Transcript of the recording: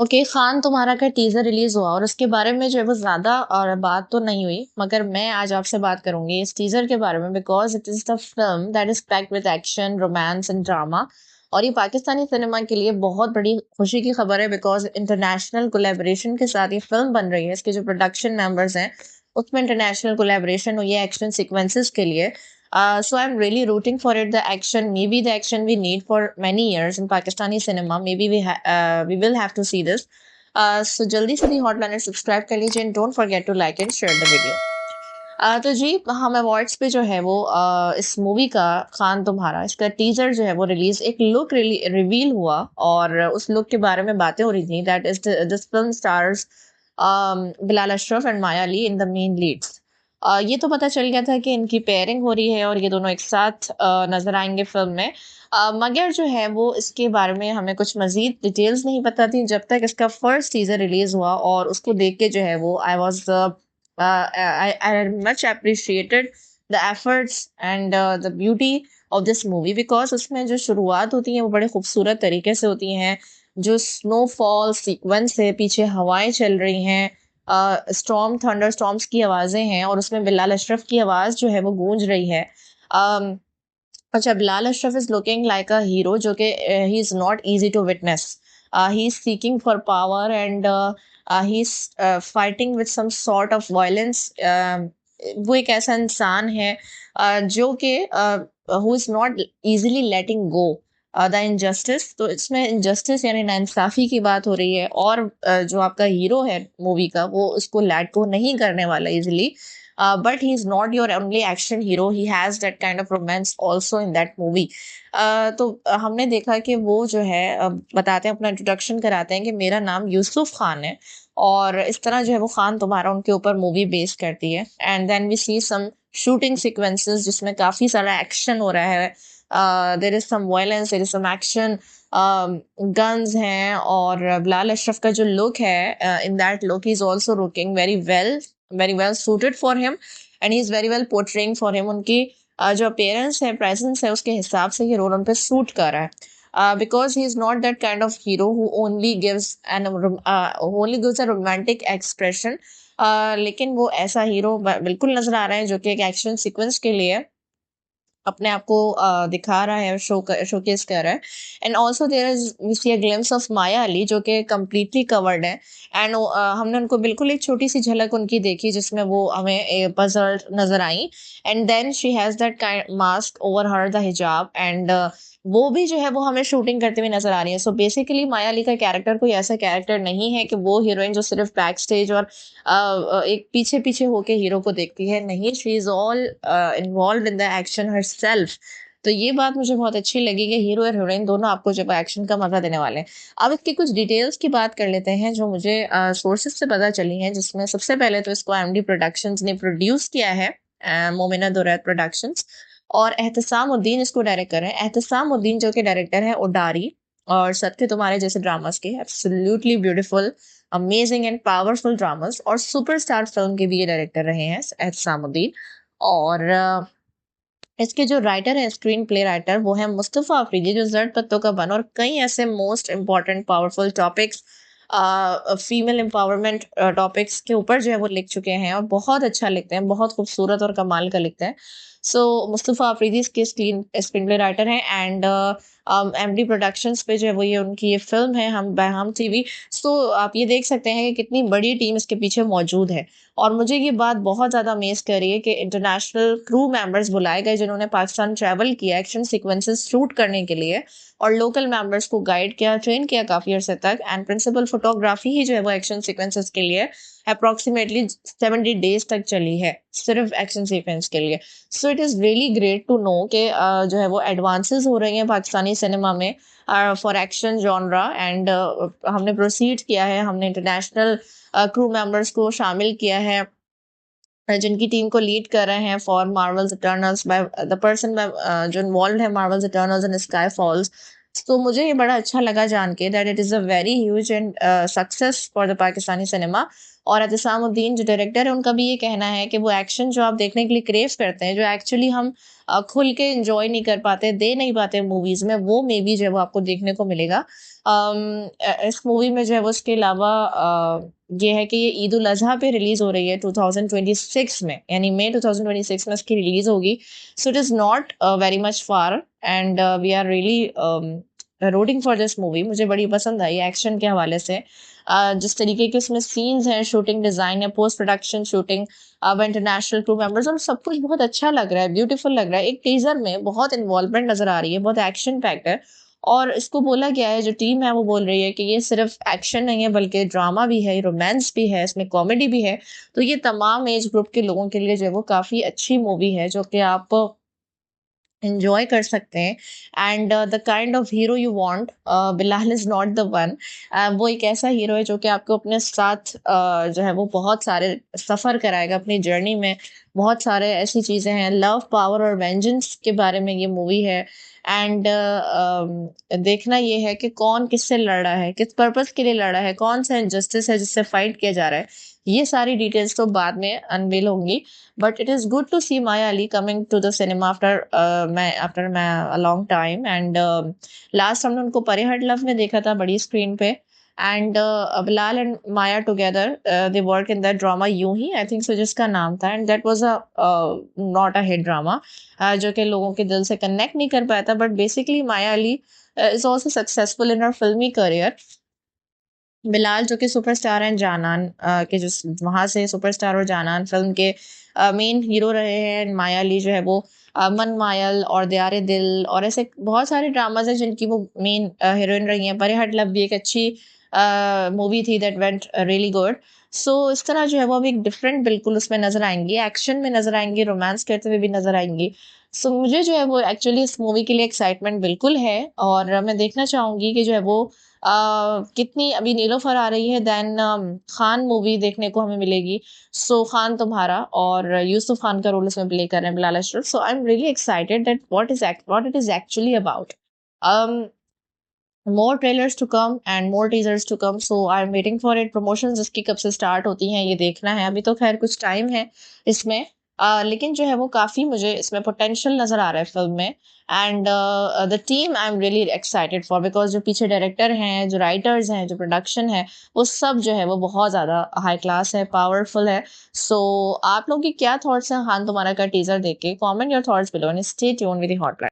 Okay, Khan तुम्हारा का teaser release हुआ और उसके बारे में जो है वो ज्यादा और बात तो नहीं हुई, मगर मैं आज आपसे बात करूंगी इस टीजर के बारे में because it is the film that is packed with action, romance and drama. और ये पाकिस्तानी सिनेमा के लिए बहुत बड़ी खुशी की खबर है बिकॉज इंटरनेशनल कोलैबोरेशन के साथ ये फिल्म बन रही है। इसके जो प्रोडक्शन मेंबर्स हैं उसमें इंटरनेशनल कोलैबोरेशन हुई है एक्शन सीक्वेंसेस के लिए। So I'm really rooting for it. The action, maybe the action we need for many years in Pakistani cinema. Maybe we will have to see this. So जल्दी से हॉटलाइनर subscribe कर लीजिए and don't forget to like and share the video. तो जी हम awards पे जो है वो इस मूवी का खान तुम्हारा इसका टीजर जो है वो रिलीज एक लुक रिवील हुआ और उस लुक के बारे में बातें हो रही थी that is this film stars Bilal Ashraf and Maya Ali in the main Leeds. ये तो पता चल गया था कि इनकी पेयरिंग हो रही है और ये दोनों एक साथ नजर आएंगे फिल्म में। मगर जो है वो इसके बारे में हमें कुछ मजीद डिटेल्स नहीं पता थी जब तक इसका फर्स्ट टीजर रिलीज हुआ और उसको देख के जो है वो I was I much appreciated the efforts and the beauty of this movie because उसमें जो शुरुआत होती है वो बड़े खूबसूरत तरीके से होती हैं। जो स्नोफॉल सीक्वेंस है, पीछे हवाएं चल रही हैं, स्टॉर्म थंडर स्टॉर्म्स की आवाजें हैं और उसमें बिलाल अशरफ की आवाज जो है वो गूंज रही है। um, अच्छा, Bilal Ashraf is looking like a hero जो कि he is not easy to witness. He is seeking for power and he is fighting with some sort of violence. वो एक ऐसा इंसान है जो कि who is not easily letting go the injustice. तो इसमें इनजस्टिस यानी नाइंसाफी की बात हो रही है और जो आपका हीरो है मूवी का वो उसको लेट गो नहीं करने वाला easily. But he's not your only action hero. He has that kind of romance also in that movie. तो हमने देखा कि वो जो है बताते हैं, अपना इंट्रोडक्शन कराते हैं कि मेरा नाम यूसुफ खान है और इस तरह जो है वो खान तुम्हारा उनके ऊपर मूवी बेस करती है। And then we see some shooting sequences जिसमें काफी सारा एक्शन हो रहा है। There is some violence, there is some action, guns हैं और बिलाल अशरफ का जो लुक है in that look he is also looking very well suited for him and he is very well portraying for him। उनकी जो अपेयरेंस है, presence है, उसके हिसाब से ये रोल उन पे सूट कर रहा है because he is not that kind of hero who only gives a romantic expression। लेकिन वो ऐसा हीरो बिल्कुल नजर आ रहा है जो कि एक एक्शन सीक्वेंस के लिए अपने आप को दिखा रहा है, शोकेस कर रहा है। And also there is we see a glimpse of Maya Ali जो कि कम्प्लीटली कवर्ड है। एंड हमने उनको बिल्कुल एक छोटी सी झलक उनकी देखी जिसमें वो हमें पजल नजर आई। And then she has that kind mask over her the hijab and वो भी जो है वो हमें शूटिंग करते हुए नजर आ रही है। सो बेसिकली माया अली का कैरेक्टर कोई ऐसा कैरेक्टर नहीं है कि वो हीरोइन जो सिर्फ बैक स्टेज और एक पीछे पीछे होके हीरो को देखती है। नहीं, she is all involve in the action herself. तो ये बात मुझे बहुत अच्छी लगी कि हीरो और हीरोइन दोनों आपको जब एक्शन का मजा देने वाले हैं। अब इसकी कुछ डिटेल्स की बात कर लेते हैं जो मुझे सोर्सेज से पता चली हैं, जिसमें सबसे पहले तो इसको एमडी प्रोडक्शंस ने प्रोड्यूस किया है, मोमिना दुरैत प्रोडक्शंस, और एहतसाम उद्दीन इसको डायरेक्ट कर रहे हैं। एहतसाम उद्दीन जो कि डायरेक्टर है उडारी और सत्य तुम्हारे जैसे ड्रामास के, absolutely beautiful amazing and powerful dramas और सुपरस्टार फिल्म के भी ये डायरेक्टर रहे हैं एहतसामुद्दीन। और इसके जो राइटर है, स्क्रीन प्ले राइटर, वो है मुस्तफ़ा अफरीदी जो जर्द पत्तों का बन और कई ऐसे most important powerful topics, female empowerment topics के ऊपर जो है वो लिख चुके हैं और बहुत अच्छा लिखते हैं, बहुत खूबसूरत और कमाल का लिखते हैं। सो मुस्तफ़ा अफरीदी इसके स्क्रीन प्ले राइटर हैं एंड एमडी प्रोडक्शंस पे जो है वो ये उनकी ये फिल्म है हम टीवी। सो आप ये देख सकते हैं कि कितनी बड़ी टीम इसके पीछे मौजूद है। और मुझे ये बात बहुत ज़्यादा अमेज कर रही है कि इंटरनेशनल क्रू मेंबर्स बुलाए गए जिन्होंने पाकिस्तान ट्रैवल किया एक्शन सीक्वेंसेस शूट करने के लिए और लोकल मेंबर्स को गाइड किया, ट्रेन किया काफ़ी अर्से तक। एंड प्रिंसिपल फोटोग्राफी ही जो है वो एक्शन सीक्वेंसेस के लिए अप्रोक्सीमेटली 70 डेज तक चली है सिर्फ एक्शन सीक्वेंस के लिए। So it is really great to know कि जो है वो एडवांसेस हो रही हैं पाकिस्तानी सिनेमा में फॉर एक्शन जॉनरा। एंड हमने प्रोसीड किया है, हमने इंटरनेशनल क्रू मेंबर्स को शामिल किया है जिनकी टीम को लीड कर रहे हैं for Marvel's Eternals by the person जो इन्वॉल्व है Marvel's Eternals and sky falls. तो मुझे ये बड़ा अच्छा लगा जान के that it is a very huge and success for the Pakistani cinema. और एहतिसामुद्दीन जो डायरेक्टर है उनका भी ये कहना है कि वो एक्शन जो आप देखने के लिए क्रेव करते हैं, जो एक्चुअली हम खुल के एंजॉय नहीं कर पाते, दे नहीं पाते मूवीज में, वो मे बी जो है वो आपको देखने को मिलेगा। इस मूवी में जो है वो इसके अलावा ये है कि ये ईद उल अजहा पे रिलीज हो रही है 2026 में, यानी मई 2026 में इसकी रिलीज होगी। So it is not very much far and we are really rooting for this movie. मुझे बड़ी पसंद आई एक्शन के हवाले से। जिस तरीके के उसमें सीन्स हैं, शूटिंग डिजाइन है, पोस्ट प्रोडक्शन शूटिंग, अब इंटरनेशनल क्रू मेंबर्स, और सब कुछ बहुत अच्छा लग रहा है, ब्यूटीफुल लग रहा है। एक टीजर में बहुत इन्वॉल्वमेंट नजर आ रही है, बहुत एक्शन पैक्ड है। और इसको बोला गया है, जो टीम है वो बोल रही है कि ये सिर्फ एक्शन नहीं है बल्कि ड्रामा भी है, रोमांस भी है, इसमें कॉमेडी भी है। तो ये तमाम एज ग्रुप के लोगों के लिए जो है वो काफी अच्छी मूवी है, जो कि आप एंजॉय कर सकते हैं। And the kind of hero you want, Bilal is not the one. वो एक ऐसा हीरो है जो कि आपको अपने साथ जो है वो बहुत सारे सफ़र कराएगा अपनी जर्नी में। बहुत सारे ऐसी चीज़ें हैं, लव, पावर और वेंजेंस के बारे में ये मूवी है। एंड देखना ये है कि कौन किससे लड़ रहा है, किस पर्पस के लिए लड़ रहा है, कौन सा इनजस्टिस है जिससे फाइट किया जा रहा है। ये सारी डिटेल्स तो बाद में अनवील होंगी। But it is good to see Maya Ali coming to the cinema after a long time. And last हमने उनको परे हट लव में देखा था बड़ी स्क्रीन पे। And Bilal and Maya together they work in that drama यूं ही, आई थिंक सो, जिसका नाम था। And that was a not a hit drama, जो कि लोगों के दिल से कनेक्ट नहीं कर पाया था। But basically Maya Ali is also successful in her फिल्मी करियर। बिलाल जो कि सुपरस्टार हैं जानान के, जो वहां से सुपरस्टार और जानान फिल्म के मेन हीरो रहे हैं। माया अली जो है वो मन मायल और दियारे दिल और ऐसे बहुत सारे ड्रामाज हैं जिनकी वो मेन हीरोइन रही हैं। परे हट लव भी एक अच्छी मूवी थी, दैट वेंट रियली गुड। सो इस तरह जो है वो अभी एक डिफरेंट बिल्कुल उसमें नजर आएंगी, एक्शन में नजर आएंगी, रोमांस करते हुए भी नजर आएंगी। सो मुझे जो है वो एक्चुअली इस मूवी के लिए एक्साइटमेंट बिल्कुल है। और मैं देखना चाहूंगी कि जो है वो कितनी अभी नीलोफर आ रही है, देन खान मूवी देखने को हमें मिलेगी। सो खान तुम्हारा और यूसुफ खान का रोल इसमें प्ले कर रहे हैं Bilal Ashraf. So I am really excited that what it is actually about. more trailers to come and more teasers to come, so I'm waiting for it। promotions इसकी कब से start होती हैं ये देखना है। अभी तो खैर कुछ टाइम है इसमें, लेकिन जो है वो काफी मुझे इसमें पोटेंशियल नजर आ रहा है फिल्म में। And the team I am really excited for, because जो पीछे डायरेक्टर हैं, जो राइटर्स हैं, जो प्रोडक्शन है, वो सब जो है वो बहुत ज्यादा हाई क्लास है, पावरफुल है। सो आप लोगों की क्या थॉट्स हैं खान तुम्हारा का टीजर देख के? Comment your thoughts below and stay tuned with the hotline.